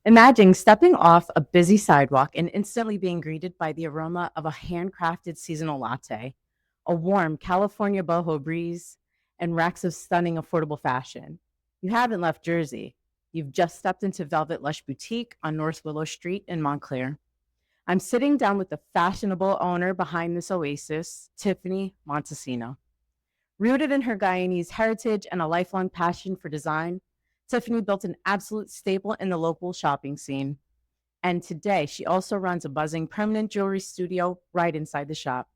Imagine stepping off a busy sidewalk and instantly being greeted by the aroma of a handcrafted seasonal latte, a warm California boho breeze, and racks of stunning affordable fashion. You haven't left Jersey. You've just stepped into Velvet Lush Boutique on North Willow Street in Montclair. I'm sitting down with the fashionable owner behind this oasis, Tiffany Montesino. Rooted in her Guyanese heritage and a lifelong passion for design, Tiffany built an absolute staple in the local shopping scene. And today, she also runs a buzzing permanent jewelry studio right inside the shop.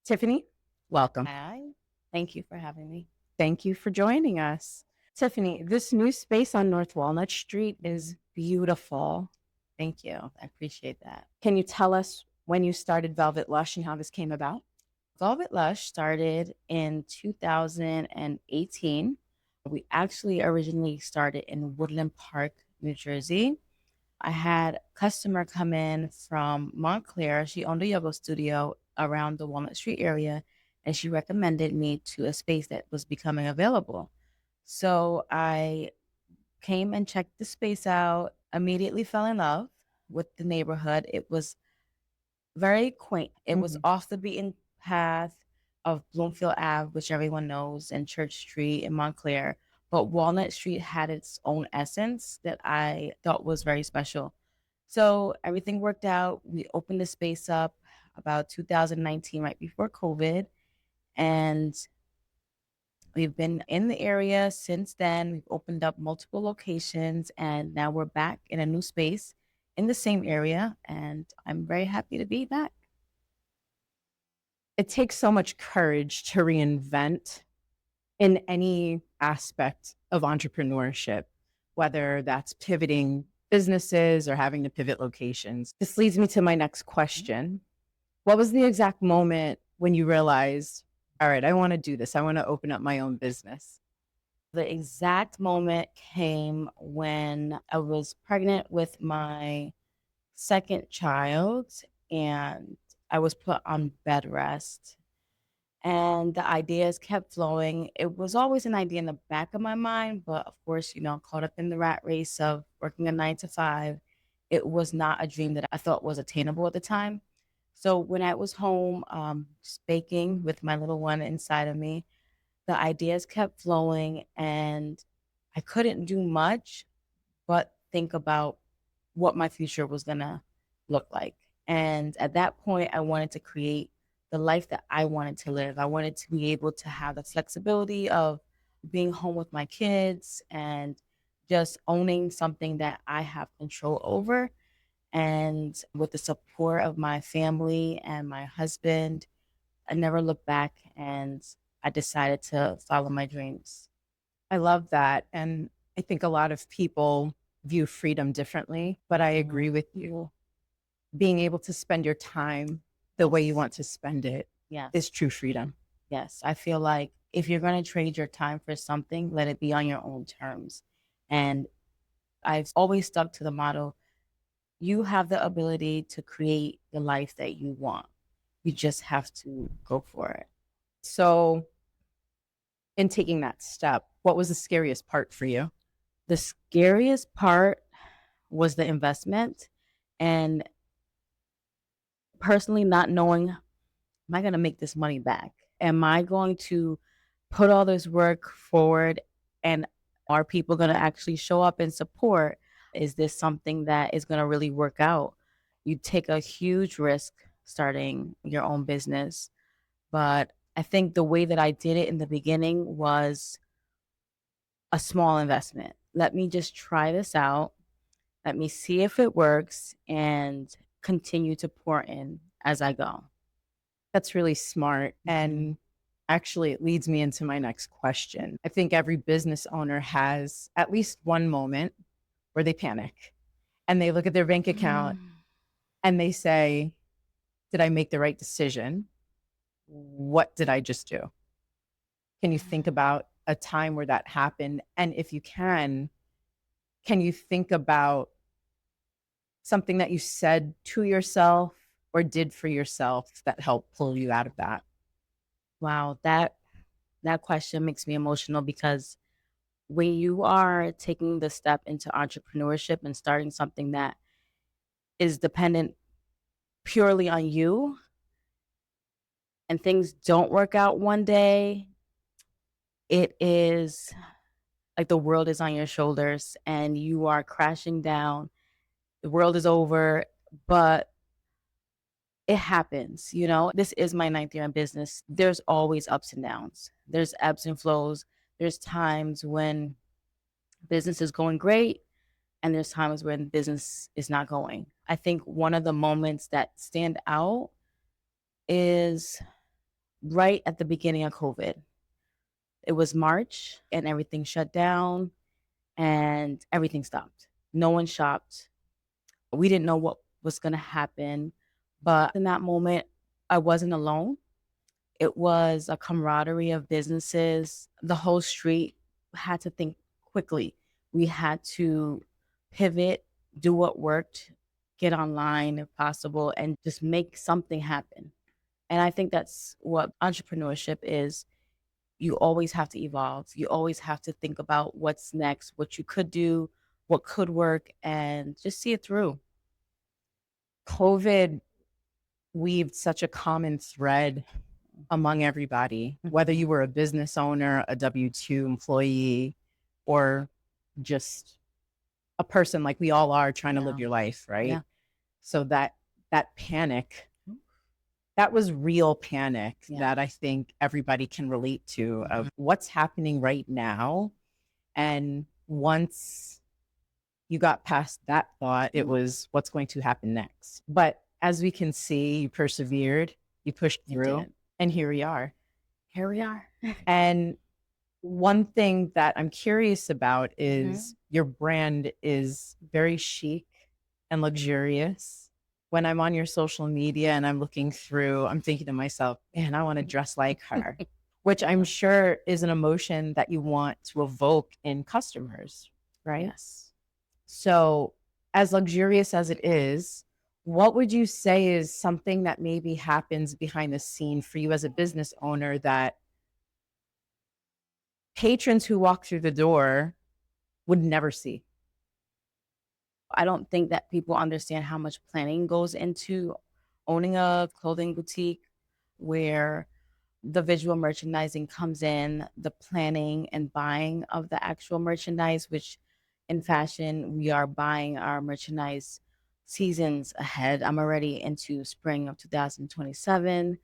Tiffany, welcome. Hi. Thank you for having me. Thank you for joining us. Tiffany, this new space on North Walnut Street is beautiful. Thank you. I appreciate that. Can you tell us when you started Velvet Lush and how this came about? Velvet Lush started in 2018. We actually originally started in Woodland Park, New Jersey. I had a customer come in from Montclair. She owned a yoga studio around the Walnut Street area, and she recommended me to a space that was becoming available. So I came and checked the space out, immediately fell in love with the neighborhood. It was very quaint. It was off the beaten path of Bloomfield Ave, which everyone knows, and Church Street in Montclair. But Walnut Street had its own essence that I thought was very special. So everything worked out. We opened the space up about 2019, right before COVID. And we've been in the area since then. We've opened up multiple locations, and now we're back in a new space in the same area. And I'm very happy to be back. It takes so much courage to reinvent in any aspect of entrepreneurship, whether that's pivoting businesses or having to pivot locations. This leads me to my next question. What was the exact moment when you realized, all right, I want to do this. I want to open up my own business? The exact moment came when I was pregnant with my second child, and I was put on bed rest. And the ideas kept flowing. It was always an idea in the back of my mind, but of course, caught up in the rat race of working a 9 to 5, it was not a dream that I thought was attainable at the time. So when I was home, just baking with my little one inside of me, the ideas kept flowing, and I couldn't do much but think about what my future was gonna look like. And at that point, I wanted to create the life that I wanted to live. I wanted to be able to have the flexibility of being home with my kids and just owning something that I have control over. And with the support of my family and my husband, I never looked back, and I decided to follow my dreams. I love that. And I think a lot of people view freedom differently, but I agree with you. Being able to spend your time the way you want to spend it Yes. is true freedom. Yes. I feel like if you're going to trade your time for something, let it be on your own terms. And I've always stuck to the motto, you have the ability to create the life that you want. You just have to go for it. So, in taking that step, what was the scariest part for you? The scariest part was the investment, and personally not knowing, am I going to make this money back? Am I going to put all this work forward, and are people going to actually show up and support? Is this something that is going to really work out? You take a huge risk starting your own business. But I think the way that I did it in the beginning was a small investment. Let me just try this out. Let me see if it works and continue to pour in as I go. That's really smart. And actually, it leads me into my next question. I think every business owner has at least one moment where they panic and they look at their bank account and they say, did I make the right decision? What did I just do? Can you think about a time where that happened? And if you can you think about something that you said to yourself or did for yourself that helped pull you out of that? Wow, that question makes me emotional because When you are taking the step into entrepreneurship and starting something that is dependent purely on you and things don't work out one day, it is like the world is on your shoulders and you are crashing down. The world is over, but it happens, you know? This is my ninth year in business. There's always ups and downs. There's ebbs and flows. There's times when business is going great and there's times when business is not going. I think one of the moments that stand out is right at the beginning of COVID. It was March and everything shut down and everything stopped. No one shopped. We didn't know what was going to happen. But in that moment, I wasn't alone. It was a camaraderie of businesses. The whole street had to think quickly. We had to pivot, do what worked, get online if possible, and just make something happen. And I think that's what entrepreneurship is. You always have to evolve. You always have to think about what's next, what you could do, what could work, and just see it through. COVID weaved such a common thread among everybody, whether you were a business owner, a W-2 employee, or just a person like we all are trying to live your life, right? Yeah. So that panic, that was real panic that I think everybody can relate to of what's happening right now. And once you got past that thought, it was what's going to happen next. But as we can see, you persevered, you pushed through, and here we are. Here we are. And one thing that I'm curious about is your brand is very chic and luxurious. When I'm on your social media and I'm looking through, I'm thinking to myself, man, I want to dress like her, which I'm sure is an emotion that you want to evoke in customers, right? Yes. So, as luxurious as it is, what would you say is something that maybe happens behind the scene for you as a business owner that patrons who walk through the door would never see? I don't think that people understand how much planning goes into owning a clothing boutique where the visual merchandising comes in, the planning and buying of the actual merchandise, which in fashion, we are buying our merchandise seasons ahead. I'm already into spring of 2027.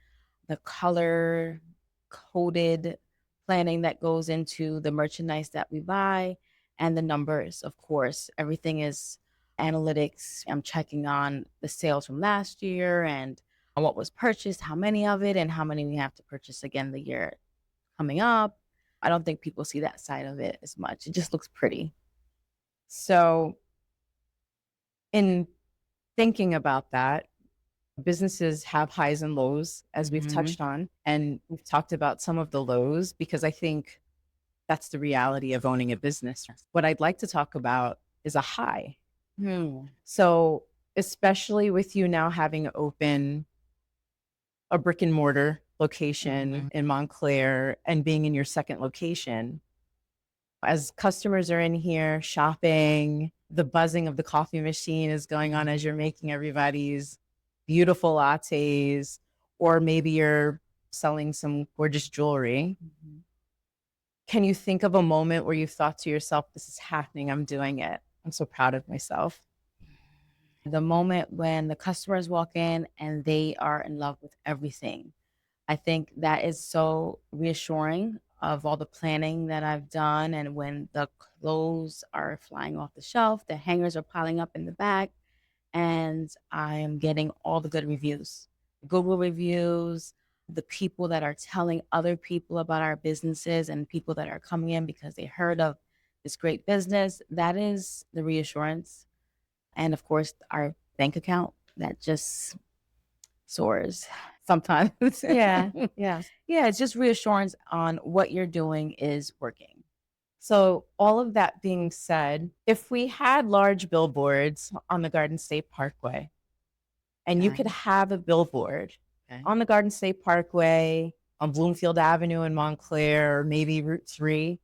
The color coded planning that goes into the merchandise that we buy and the numbers, of course. Everything is analytics. I'm checking on the sales from last year and what was purchased, how many of it, and how many we have to purchase again the year coming up. I don't think people see that side of it as much. It just looks pretty. So, in thinking about that, businesses have highs and lows, as we've touched on, and we've talked about some of the lows because I think that's the reality of owning a business. What I'd like to talk about is a high. So, especially with you now having open a brick and mortar location in Montclair and being in your second location, as customers are in here shopping, the buzzing of the coffee machine is going on as you're making everybody's beautiful lattes, or maybe you're selling some gorgeous jewelry. Can you think of a moment where you thought to yourself, this is happening, I'm doing it, I'm so proud of myself? The moment when the customers walk in and they are in love with everything. I think that is so reassuring of all the planning that I've done. And when the clothes are flying off the shelf, the hangers are piling up in the back, and I am getting all the good reviews, Google reviews, the people that are telling other people about our businesses and people that are coming in because they heard of this great business. That is the reassurance. And of course, our bank account that just soars sometimes. Yeah. Yeah. It's just reassurance on what you're doing is working. So, all of that being said, if we had large billboards on the Garden State Parkway, and you could have a billboard on the Garden State Parkway, on Bloomfield Avenue in Montclair, or maybe Route 3,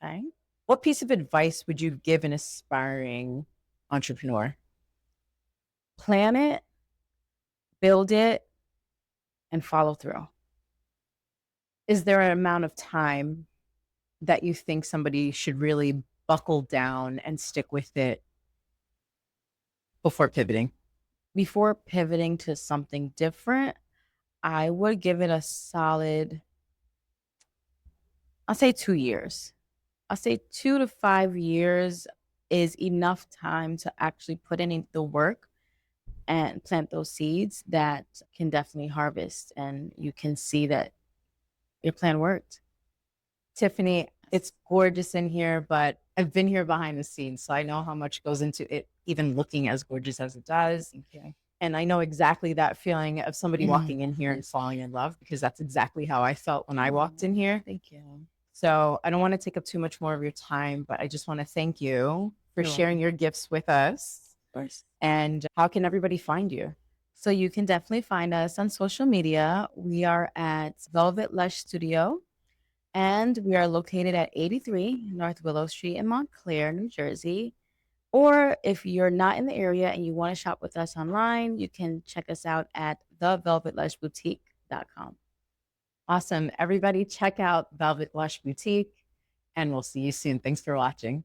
Okay. What piece of advice would you give an aspiring entrepreneur? Plan it, build it, and follow through. Is there an amount of time that you think somebody should really buckle down and stick with it before pivoting? Before pivoting to something different, I would give it a solid, I'll say 2 years. I'll say 2 to 5 years is enough time to actually put in the work and plant those seeds that can definitely harvest, and you can see that your plan worked. Tiffany, it's gorgeous in here, but I've been here behind the scenes, so I know how much goes into it, even looking as gorgeous as it does. Thank you. And I know exactly that feeling of somebody walking in here and falling in love, because that's exactly how I felt when I walked in here. Thank you. So I don't want to take up too much more of your time, but I just want to thank you for You're sharing your gifts with us. Of course. And how can everybody find you? So you can definitely find us on social media. We are at Velvet Lush Studio, and we are located at 83 North Willow Street in Montclair, New Jersey. Or if you're not in the area and you want to shop with us online, you can check us out at thevelvetlushboutique.com. Awesome. Everybody check out Velvet Lush Boutique, and we'll see you soon. Thanks for watching.